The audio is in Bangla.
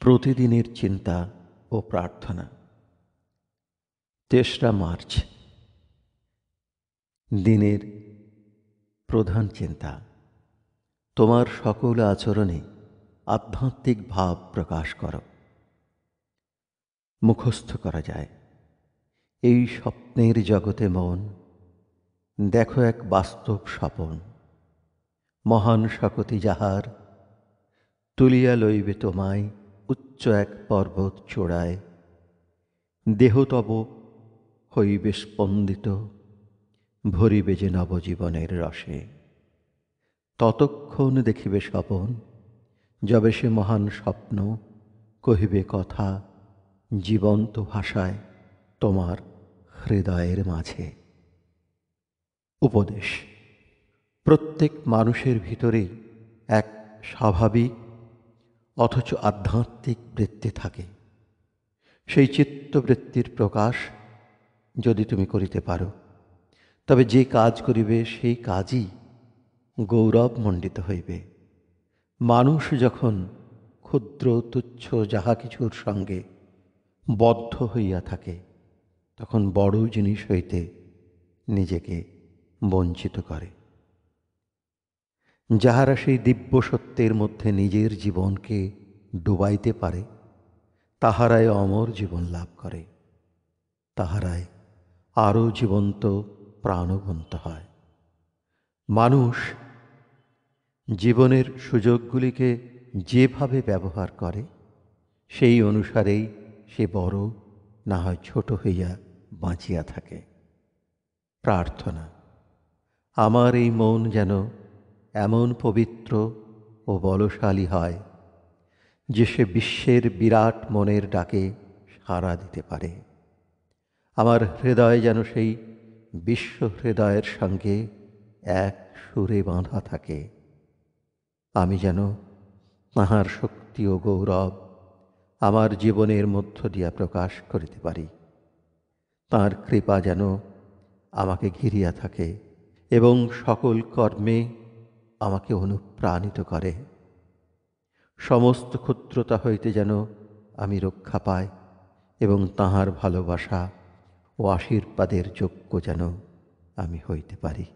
প্রতিদিনের চিন্তা ও প্রার্থনা। ৩রা মার্চ, দিনের প্রধান চিন্তা। তোমার সকল আচরণে আধ্যাত্মিক ভাব প্রকাশ করো। মুখস্থ করা যায়, এই স্বপ্নের জগতে মন, দেখো এক বাস্তব স্বপন। মহান শকতি যাহার, তুলিয়া লইবে তোমায় উচ্চ এক পর্বত চূড়ায়। দেহ তব হইবে স্পন্দিত, ভরিবে যে নবজীবনের রসে। ততক্ষণ দেখিবে স্বপন, যবে সে মহান স্বপ্ন কহিবে কথা জীবন্ত ভাষায় তোমার হৃদয়ের মাঝে। উপদেশ: প্রত্যেক মানুষের ভিতরেই এক স্বাভাবিক অথচ আধ্যাত্মিক বৃত্তি থাকে। সেই চিত্তবৃত্তির প্রকাশ যদি তুমি করিতে পারো, তবে যে কাজ করিবে সেই কাজই গৌরবমণ্ডিত হইবে। মানুষ যখন ক্ষুদ্র তুচ্ছ যাহা কিছুর সঙ্গে বদ্ধ হইয়া থাকে, তখন বড় জিনিস হইতে নিজেকে বঞ্চিত করে। যাহারা সেই দিব্য সত্যের মধ্যে নিজের জীবনকে ডুবাইতে পারে, তাহারাই অমর জীবন লাভ করে। তাহারাই আরও জীবন্ত প্রাণবন্ত হয়। মানুষ জীবনের সুযোগগুলিকে যেভাবে ব্যবহার করে, সেই অনুসারেই সে বড় না হয় ছোট হইয়া বাঁচিয়া থাকে। প্রার্থনা: আমার এই মন যেন এমন পবিত্র ও বলশালী হয় যে সে বিশ্বের বিরাট মনের ডাকে সাড়া দিতে পারে। আমার হৃদয় যেন সেই বিশ্ব হৃদয়ের সঙ্গে এক সুরে বাঁধা থাকে। আমি যেন তাহার শক্তি ও গৌরব আমার জীবনের মধ্য দিয়া প্রকাশ করিতে পারি। তাঁর কৃপা যেন আমাকে ঘিরিয়া থাকে এবং সকল কর্মে আমাকে অনুপ্রাণিত করে। সমস্ত ক্ষুদ্রতা হইতে যেন আমি রক্ষা পাই এবং তাঁহার ভালোবাসা ও আশীর্বাদের যোগ্য যেন আমি হইতে পারি।